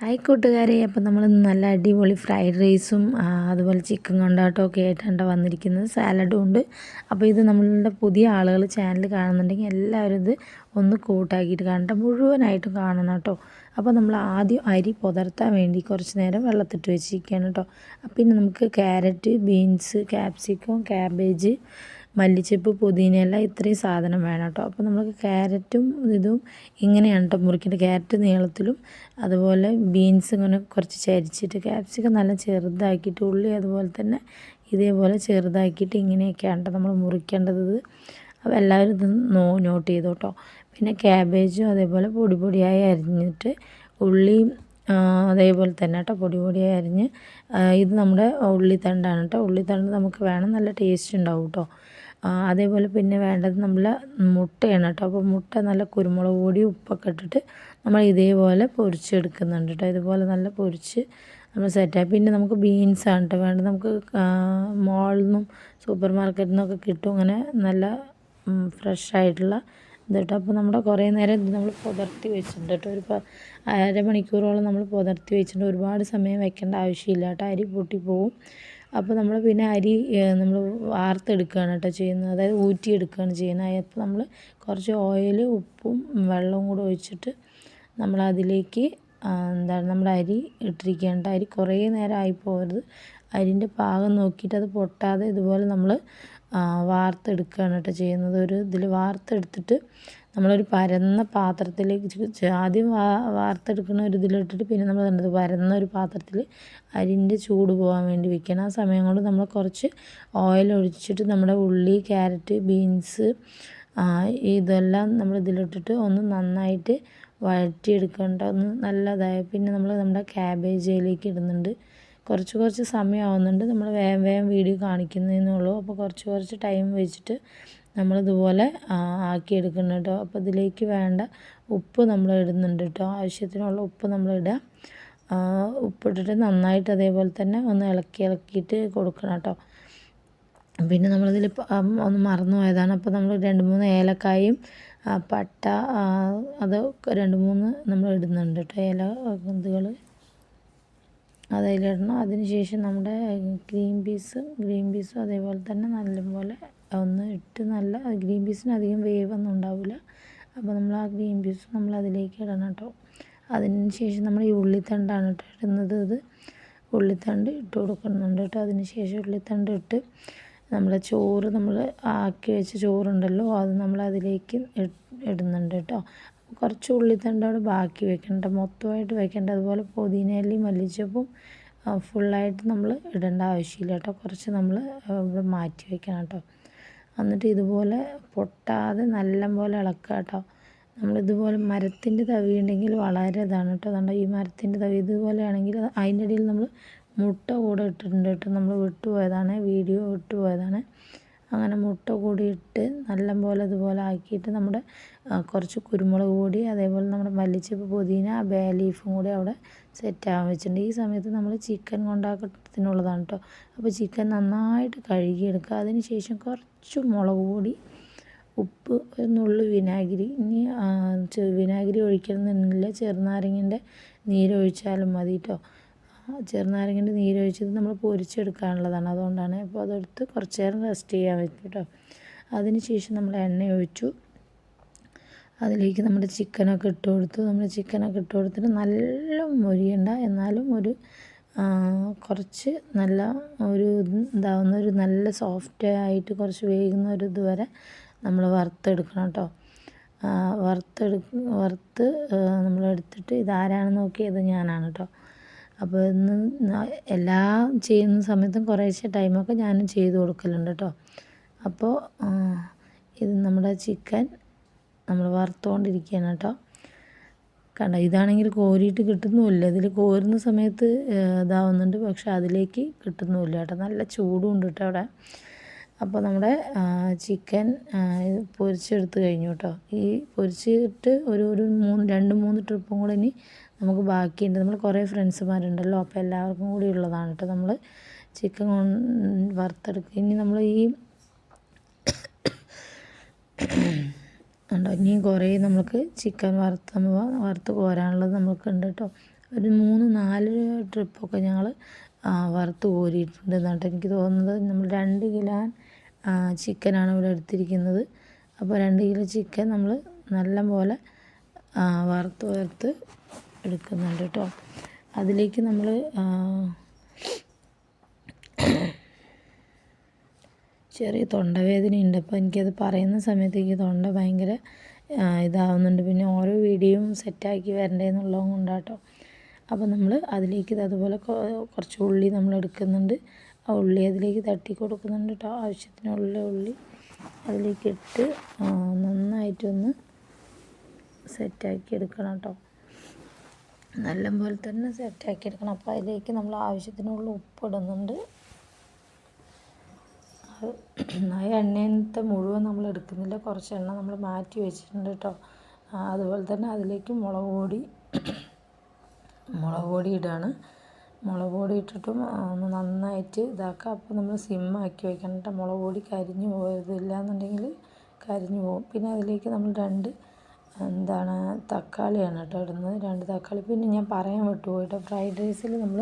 Hi കൂട്ടുകാരെ, അപ്പം നമ്മൾ നല്ല അടിപൊളി ഫ്രൈഡ് റൈസും അതുപോലെ ചിക്കൻ കൊണ്ടാട്ടവും ഒക്കെ ആയിട്ടാണ് വന്നിരിക്കുന്നത്. സാലഡും ഉണ്ട്. അപ്പോൾ ഇത് നമ്മളുടെ പുതിയ ആളുകൾ ചാനൽ കാണുന്നുണ്ടെങ്കിൽ എല്ലാവരും ഇത് ഒന്ന് കൂട്ടാക്കിയിട്ട് കാണട്ടെ, മുഴുവനായിട്ടും കാണണം കേട്ടോ. അപ്പോൾ നമ്മൾ ആദ്യം അരി പുതർത്താൻ വേണ്ടി കുറച്ച് നേരം വെള്ളത്തിട്ട് വെച്ചിരിക്കുകയാണ് കേട്ടോ. പിന്നെ നമുക്ക് ക്യാരറ്റ്, ബീൻസ്, ക്യാപ്സിക്കം, ക്യാബേജ്, മല്ലിച്ചപ്പ്, പുതിനയില ഇത്രയും സാധനം വേണം കേട്ടോ. അപ്പോൾ നമുക്ക് ക്യാരറ്റും ഇതും ഇങ്ങനെയാണ് കേട്ടോ മുറിക്കേണ്ടത്. ക്യാരറ്റ് നീളത്തിലും അതുപോലെ ബീൻസ് ഇങ്ങനെ കുറച്ച് ചരിച്ചിട്ട്, ക്യാപ്സിക്കം നല്ല ചെറുതാക്കിയിട്ട്, ഉള്ളി അതുപോലെ തന്നെ ഇതേപോലെ ചെറുതാക്കിയിട്ട് ഇങ്ങനെയൊക്കെയാണ് കേട്ടോ നമ്മൾ മുറിക്കേണ്ടത്. അപ്പോൾ എല്ലാവരും ഇത് നോട്ട് ചെയ്തു കേട്ടോ. പിന്നെ ക്യാബേജും അതേപോലെ പൊടി പൊടിയായി അരിഞ്ഞിട്ട്, ഉള്ളിയും അതേപോലെ തന്നെ കേട്ടോ പൊടി പൊടിയായി അരിഞ്ഞ്, ഇത് നമ്മുടെ ഉള്ളിത്തണ്ടാണ് കേട്ടോ. ഉള്ളിത്തണ്ട് നമുക്ക് വേണം, നല്ല ടേസ്റ്റ് ഉണ്ടാവും കേട്ടോ. അതേപോലെ പിന്നെ വേണ്ടത് നമ്മൾ മുട്ടയാണ് കേട്ടോ. അപ്പോൾ മുട്ട നല്ല കുരുമുളക് പൊടി ഉപ്പൊക്കെ ഇട്ടിട്ട് നമ്മൾ ഇതേപോലെ പൊരിച്ചെടുക്കുന്നുണ്ട് കേട്ടോ. ഇതുപോലെ നല്ല പൊരിച്ച് നമ്മൾ സെറ്റായി. പിന്നെ നമുക്ക് ബീൻസാണ് കേട്ടോ വേണ്ടത്. നമുക്ക് മോളിൽ നിന്നും സൂപ്പർ മാർക്കറ്റിൽ നിന്നൊക്കെ കിട്ടും ഇങ്ങനെ നല്ല ഫ്രഷ് ആയിട്ടുള്ള ഇത് കേട്ടോ. അപ്പോൾ നമ്മുടെ കുറേ നേരം ഇത് നമ്മൾ പുതർത്തി വെച്ചിട്ടുണ്ട് കേട്ടോ. ഒരു അരമണിക്കൂറോളം നമ്മൾ പുതർത്തി വെച്ചിട്ടുണ്ട്. ഒരുപാട് സമയം വെക്കേണ്ട ആവശ്യമില്ല കേട്ടോ, അരി പൊട്ടിപ്പോവും. അപ്പോൾ നമ്മൾ പിന്നെ അരി നമ്മൾ വാർത്തെടുക്കുകയാണ് കേട്ടോ ചെയ്യുന്നത്, അതായത് ഊറ്റിയെടുക്കുകയാണ് ചെയ്യുന്നത്. അപ്പോൾ നമ്മൾ കുറച്ച് ഓയിൽ, ഉപ്പും വെള്ളവും കൂടെ ഒഴിച്ചിട്ട് നമ്മളതിലേക്ക് നമ്മുടെ അരി ഇട്ടിരിക്കുകയാണ്. അരി കുറേ നേരം ആയി പോകരുത്. അരിൻ്റെ പാകം നോക്കിയിട്ട് അത് പൊട്ടാതെ ഇതുപോലെ നമ്മൾ വാർത്തെടുക്കുകയാണ് കേട്ടോ ചെയ്യുന്നത്. ഒരു ഇതിൽ വാർത്തെടുത്തിട്ട് നമ്മളൊരു പരന്ന പാത്രത്തിലേക്ക് ആദ്യം വാർത്തെടുക്കുന്ന ഒരു ഇതിലിട്ടിട്ട്, പിന്നെ നമ്മൾ കണ്ടത് പരന്ന ഒരു പാത്രത്തിൽ അരിൻ്റെ ചൂട് പോകാൻ വേണ്ടി വെക്കണം. ആ സമയം കൊണ്ട് നമ്മൾ കുറച്ച് ഓയിൽ ഒഴിച്ചിട്ട് നമ്മുടെ ഉള്ളി, ക്യാരറ്റ്, ബീൻസ് ഇതെല്ലാം നമ്മൾ ഇതിലിട്ടിട്ട് ഒന്ന് നന്നായിട്ട് വഴറ്റിയെടുക്കേണ്ട, ഒന്ന് നല്ലതായ പിന്നെ നമ്മൾ നമ്മുടെ ക്യാബേജിലേക്ക് ഇടുന്നുണ്ട്. കുറച്ച് സമയമാവുന്നുണ്ട്, നമ്മൾ വേഗം വേഗം വീഡിയോ കാണിക്കുന്നതെന്നുള്ളൂ. അപ്പോൾ കുറച്ച് ടൈം വെച്ചിട്ട് നമ്മളിതുപോലെ ആക്കിയെടുക്കണം കേട്ടോ. അപ്പോൾ ഇതിലേക്ക് വേണ്ട ഉപ്പ് നമ്മൾ ഇടുന്നുണ്ട് കേട്ടോ. ആവശ്യത്തിനുള്ള ഉപ്പ് നമ്മളിടുക. ഉപ്പിട്ടിട്ട് നന്നായിട്ട് അതേപോലെ തന്നെ ഒന്ന് ഇളക്കിയിട്ട് കൊടുക്കണം കേട്ടോ. പിന്നെ നമ്മളിതിൽ ഒന്ന് മറന്നു പോയതാണ്. അപ്പോൾ നമ്മൾ 2-3 ഏലക്കായും പട്ട അത് 2-3 നമ്മൾ ഇടുന്നുണ്ട് കേട്ടോ, ഏല ഇതുകൾ അതിലിടണം. അതിന് ശേഷം നമ്മുടെ ഗ്രീൻ പീസും അതേപോലെ തന്നെ നല്ലപോലെ ഒന്ന് ഇട്ട്, നല്ല ഗ്രീൻ പീസിന് അധികം വേവൊന്നും ഉണ്ടാവില്ല. അപ്പോൾ നമ്മൾ ആ ഗ്രീൻ പീസ് നമ്മൾ അതിലേക്ക് ഇടണം കേട്ടോ. അതിന് ശേഷം നമ്മൾ ഈ ഉള്ളിത്തണ്ടാണ് കേട്ടോ ഇടുന്നത്. ഇത് ഉള്ളിത്തണ്ട് ഇട്ട് കൊടുക്കുന്നുണ്ട് കേട്ടോ. അതിന് ശേഷം ഉള്ളിത്തണ്ട് ഇട്ട് നമ്മുടെ ചോറ്, നമ്മൾ ആക്കി വെച്ച ചോറുണ്ടല്ലോ, അത് നമ്മൾ അതിലേക്ക് ഇടുന്നുണ്ട് കേട്ടോ. കുറച്ച് ഉള്ളിത്തണ്ട് അവിടെ ബാക്കി വെക്കേണ്ട, മൊത്തമായിട്ട് വെക്കേണ്ട. അതുപോലെ പുതിനയിലയും മല്ലിച്ചപ്പും ഫുള്ളായിട്ട് നമ്മൾ ഇടേണ്ട ആവശ്യമില്ല കേട്ടോ. കുറച്ച് നമ്മൾ ഇവിടെ മാറ്റി വെക്കണം കേട്ടോ. എന്നിട്ട് ഇതുപോലെ പൊട്ടാതെ നല്ലപോലെ ഇളക്കുക കേട്ടോ. നമ്മളിതുപോലെ മരത്തിൻ്റെ തവി ഉണ്ടെങ്കിൽ വളരെ ഇതാണ് കേട്ടോ. അതുകൊണ്ട് ഈ മരത്തിൻ്റെ തവി ഇതുപോലെയാണെങ്കിൽ അതിൻ്റെ ഇടയിൽ നമ്മൾ മുട്ട കൂടെ ഇട്ടിട്ടുണ്ട് കേട്ടോ. നമ്മൾ വീഡിയോ വിട്ടുപോയതാണ്. അങ്ങനെ മുട്ട കൂടി ഇട്ട് നല്ലപോലെ ഇതുപോലെ ആക്കിയിട്ട് നമ്മുടെ കുറച്ച് കുരുമുളക് പൊടി, അതേപോലെ നമ്മുടെ മല്ലിച്ചപ്പ്, പുതിന, ബേ ലീഫും കൂടി അവിടെ സെറ്റാകാൻ വെച്ചിട്ടുണ്ട്. ഈ സമയത്ത് നമ്മൾ ചിക്കൻ കൊണ്ടാക്കത്തിനുള്ളതാണ് കേട്ടോ. അപ്പോൾ ചിക്കൻ നന്നായിട്ട് കഴുകിയെടുക്കുക. അതിന് ശേഷം കുറച്ച് മുളക് പൊടി, ഉപ്പ്, ഒരു നുള്ളു വിനാഗിരി. ഇനി വിനാഗിരി ഒഴിക്കണമെന്നില്ല, ചെറുനാരങ്ങൻ്റെ നീരൊഴിച്ചാലും മതി കേട്ടോ. ചെറുനാരങ്ങൻ്റെ നീരൊഴിച്ചത് നമ്മൾ പൊരിച്ചെടുക്കാനുള്ളതാണ്, അതുകൊണ്ടാണ്. അപ്പോൾ അതെടുത്ത് കുറച്ച് നേരം റെസ്റ്റ് ചെയ്യാൻ വെക്കും കേട്ടോ. അതിന് ശേഷം നമ്മൾ എണ്ണ ഒഴിച്ചു, അതിലേക്ക് നമ്മുടെ ചിക്കനൊക്കെ ഇട്ട് കൊടുത്തു. നമ്മൾ ചിക്കനൊക്കെ ഇട്ട് കൊടുത്തിട്ട് നല്ല മൊരിയണ്ട, എന്നാലും ഒരു കുറച്ച് നല്ല ഒരു ഇതാവുന്ന, ഒരു നല്ല സോഫ്റ്റ് ആയിട്ട് കുറച്ച് വേകുന്ന ഒരു ഇതുവരെ നമ്മൾ വറുത്തെടുക്കണം കേട്ടോ. വറുത്ത് നമ്മളെടുത്തിട്ട് ഇതാരാണ് നോക്കിയത്, ഞാനാണ് കേട്ടോ. അപ്പോൾ ഇന്ന് എല്ലാം ചെയ്യുന്ന സമയത്തും കുറേശ്ശെ ടൈമൊക്കെ ഞാനും ചെയ്ത് കൊടുക്കലുണ്ട് കേട്ടോ. അപ്പോൾ ഇത് നമ്മുടെ ചിക്കൻ നമ്മൾ വറുത്തുകൊണ്ടിരിക്കുകയാണ് കേട്ടോ. കണ്ടോ, ഇതാണെങ്കിൽ കോരിയിട്ട് കിട്ടുന്നുമില്ല. ഇതിൽ കോരുന്ന സമയത്ത് ഇതാവുന്നുണ്ട്, പക്ഷെ അതിലേക്ക് കിട്ടുന്നുമില്ല കേട്ടോ. നല്ല ചൂടും ഉണ്ട് കേട്ടോ അവിടെ. അപ്പോൾ നമ്മുടെ ചിക്കൻ പൊരിച്ചെടുത്ത് കഴിഞ്ഞു കേട്ടോ. ഈ പൊരിച്ചിട്ട് ഒരു 2-3 ട്രിപ്പും കൂടെ ഇനി നമുക്ക് ബാക്കിയുണ്ട്. നമ്മൾ കുറേ ഫ്രണ്ട്സുമാരുണ്ടല്ലോ, അപ്പോൾ എല്ലാവർക്കും കൂടി ഉള്ളതാണ് കേട്ടോ. നമ്മൾ ചിക്കൻ വറുത്തെടുക്കുക. ഇനി നമ്മൾ ഈ ഉണ്ടോ, ഇനിയും കുറേ നമുക്ക് ചിക്കൻ വറുത്ത് കോരാനുള്ളത് നമുക്കുണ്ട് കേട്ടോ. ഒരു 3-4 ട്രിപ്പൊക്കെ ഞങ്ങൾ വറുത്ത് കോരിയിട്ടുണ്ട്. എന്നിട്ട് എനിക്ക് തോന്നുന്നത് നമ്മൾ 2 കിലോ ചിക്കനാണ് ഇവിടെ എടുത്തിരിക്കുന്നത്. അപ്പോൾ 2 കിലോ ചിക്കൻ നമ്മൾ നല്ല പോലെ വറുത്ത് എടുക്കുന്നുണ്ട് കേട്ടോ. അതിലേക്ക് നമ്മൾ ചെറിയ തൊണ്ടവേദനയുണ്ട്. അപ്പോൾ എനിക്കത് പറയുന്ന സമയത്തേക്ക് തൊണ്ട ഭയങ്കര ഇതാവുന്നുണ്ട്. പിന്നെ ഓരോ വീഡിയോയും സെറ്റാക്കി വരണ്ടേ എന്നുള്ളത് കൊണ്ടാട്ടോ. അപ്പോൾ നമ്മൾ അതിലേക്ക് അതുപോലെ കുറച്ച് ഉള്ളി നമ്മൾ എടുക്കുന്നുണ്ട്. ആ ഉള്ളി അതിലേക്ക് തട്ടി കൊടുക്കുന്നുണ്ട് കേട്ടോ. ആവശ്യത്തിനുള്ള ഉള്ളി അതിലേക്ക് ഇട്ട് നന്നായിട്ടൊന്ന് സെറ്റാക്കി എടുക്കണം കേട്ടോ. നല്ല പോലെ തന്നെ സെറ്റാക്കി എടുക്കണം. അപ്പോൾ അതിലേക്ക് നമ്മൾ ആവശ്യത്തിനുള്ള ഉപ്പ് ഇടുന്നുണ്ട്. ആ എണ്ണത്തെ മുഴുവൻ നമ്മൾ എടുക്കുന്നില്ല, കുറച്ച് എണ്ണ നമ്മൾ മാറ്റി വെച്ചിട്ടുണ്ട് കേട്ടോ. അതുപോലെ തന്നെ അതിലേക്ക് മുളക് പൊടി ഇടാണ്. മുളക് പൊടി ഇട്ടിട്ടും ഒന്ന് നന്നായിട്ട് ഇതാക്കുക. അപ്പോൾ നമ്മൾ സിമ്മാക്കി വെക്കണം കേട്ടോ. മുളക് പൊടി കരിഞ്ഞു പോയതില്ല എന്നുണ്ടെങ്കിൽ കരിഞ്ഞു പോകും. പിന്നെ അതിലേക്ക് നമ്മൾ 2 തക്കാളിയാണ് കേട്ടോ ഇടുന്നത്. 2 തക്കാളി. പിന്നെ ഞാൻ പറയാൻ വിട്ടുപോയി കേട്ടോ, ഫ്രൈഡ് റൈസിൽ നമ്മൾ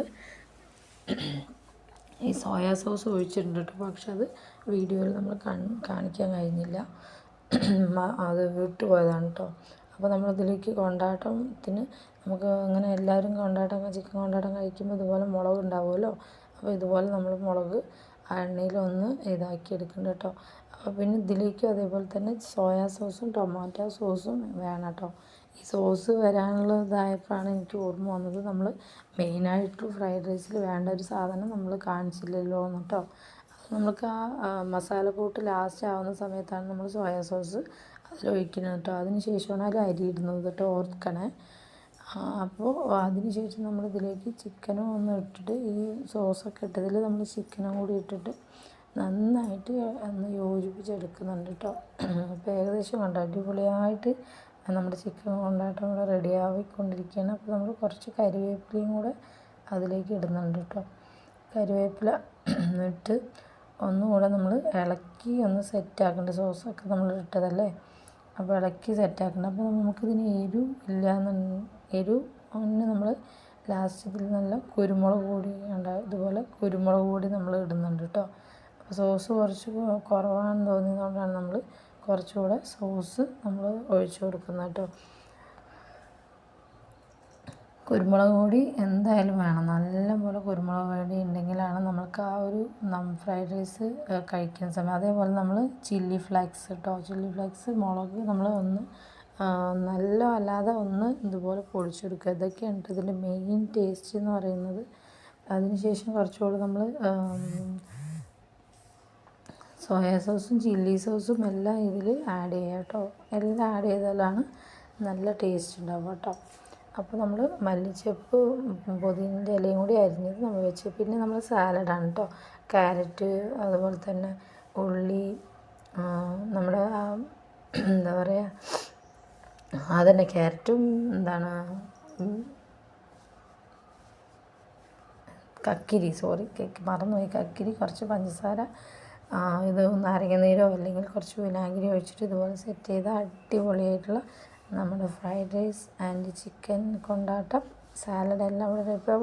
ഈ സോയാ സോസ് ഒഴിച്ചിട്ടുണ്ട് കേട്ടോ. പക്ഷെ അത് വീഡിയോയിൽ നമ്മൾ കാണിക്കാൻ കഴിഞ്ഞില്ല, അത് വിട്ടുപോയതാണ് കേട്ടോ. അപ്പോൾ നമ്മളതിലേക്ക് കൊണ്ടാട്ടത്തിന് നമുക്ക് അങ്ങനെ എല്ലാവരും ചിക്കൻ കൊണ്ടാട്ടം കഴിക്കുമ്പോൾ ഇതുപോലെ മുളക് ഉണ്ടാവുമല്ലോ. അപ്പോൾ ഇതുപോലെ നമ്മൾ മുളക് ആ എണ്ണയിലൊന്ന് ഇതാക്കി എടുക്കുന്നുണ്ട് കേട്ടോ. അപ്പോൾ പിന്നെ ഇതിലേക്കും അതേപോലെ തന്നെ സോയാ സോസും ടൊമാറ്റോ സോസും വേണം കേട്ടോ. ഈ സോസ് വരാനുള്ളതായപ്പോഴാണ് എനിക്ക് ഓർമ്മ വന്നത്, നമ്മൾ മെയിനായിട്ട് ഫ്രൈഡ് റൈസിൽ വേണ്ട ഒരു സാധനം നമ്മൾ കാണിച്ചില്ലല്ലോ എന്ന് കേട്ടോ. നമുക്ക് ആ മസാലക്കൂട്ട് ലാസ്റ്റ് ആവുന്ന സമയത്താണ് നമ്മൾ സോയാ സോസ് അതിലൊഴിക്കുന്നത് കേട്ടോ. അതിന് ശേഷമാണ് അതിൽ അരി ഇടുന്നത് കേട്ടോ, ഓർക്കണേ. അപ്പോൾ അതിന് ശേഷം നമ്മൾ ഇതിലേക്ക് ചിക്കനും ഒന്ന് ഇട്ടിട്ട് ഈ സോസൊക്കെ ഇട്ടതിൽ നമ്മൾ ചിക്കനും കൂടി ഇട്ടിട്ട് നന്നായിട്ട് ഒന്ന് യോജിപ്പിച്ചെടുക്കുന്നുണ്ട് കേട്ടോ. അപ്പോൾ ഏകദേശം കണ്ടോ അടിപൊളിയായിട്ട് നമ്മുടെ ചിക്കൻ കൊണ്ടാട്ടം കൂടെ റെഡി ആയിക്കൊണ്ടിരിക്കുകയാണ്. അപ്പോൾ നമ്മൾ കുറച്ച് കരിവേപ്പിലയും കൂടെ അതിലേക്ക് ഇടുന്നുണ്ട് കേട്ടോ. കരിവേപ്പില ഇട്ട് ഒന്നുകൂടെ നമ്മൾ ഇളക്കി ഒന്ന് സെറ്റാക്കേണ്ട. സോസൊക്കെ നമ്മൾ ഇട്ടതല്ലേ, അപ്പോൾ ഇളക്കി സെറ്റാക്കണം. അപ്പോൾ നമുക്കിതിന് എരിവിന് നമ്മൾ ലാസ്റ്റ് ഇതിൽ നല്ല കുരുമുളക് പൊടി ഇതുപോലെ കുരുമുളക് പൊടി നമ്മൾ ഇടുന്നുണ്ട് കേട്ടോ. അപ്പോൾ സോസ് കുറച്ച് കുറവാണെന്ന് തോന്നിയതുകൊണ്ടാണ് നമ്മൾ കുറച്ചുകൂടെ സോസ് നമ്മൾ ഒഴിച്ചു കൊടുക്കുന്നത് കേട്ടോ. കുരുമുളക് പൊടി എന്തായാലും വേണം, നല്ലപോലെ കുരുമുളക് പൊടി ഉണ്ടെങ്കിലാണ് നമുക്ക് ആ ഒരു ഫ്രൈഡ് റൈസ് കഴിക്കുന്ന സമയം. അതേപോലെ നമ്മൾ ചില്ലി ഫ്ലേക്സ് കേട്ടോ, ചില്ലി ഫ്ലേക്സ് മുളക് നമ്മൾ ഒന്ന് നല്ല അല്ലാതെ ഒന്ന് ഇതുപോലെ പൊടിച്ചെടുക്കുക. ഇതൊക്കെയാണ് ഇതിൻ്റെ മെയിൻ ടേസ്റ്റ് എന്ന് പറയുന്നത്. അതിനുശേഷം കുറച്ചുകൂടെ നമ്മൾ സോയാ സോസും ചില്ലി സോസും എല്ലാം ഇതിൽ ആഡ് ചെയ്യുക കേട്ടോ. എല്ലാം ആഡ് ചെയ്താലാണ് നല്ല ടേസ്റ്റ് ഉണ്ടാവുക കേട്ടോ. അപ്പോൾ നമ്മൾ മല്ലിച്ചപ്പ് പുതിനയുടെ ഇലയും കൂടി അരിഞ്ഞത് നമ്മൾ വെച്ച്. പിന്നെ നമ്മൾ സാലഡാണ് കേട്ടോ. ക്യാരറ്റ് അതുപോലെ തന്നെ ഉള്ളി, നമ്മുടെ എന്താ പറയുക അതന്നെ ക്യാരറ്റും കക്കിരി മറന്നുപോയി. കക്കിരി, കുറച്ച് പഞ്ചസാര, ഇത് നാരങ്ങനീരോ അല്ലെങ്കിൽ കുറച്ച് വിനാഗിരി ഒഴിച്ചിട്ട് ഇതുപോലെ സെറ്റ് ചെയ്ത അടിപൊളിയായിട്ടുള്ള നമ്മുടെ fried rice and chicken kondattam salad എല്ലാം ഇവിടെ ഇപ്പോൾ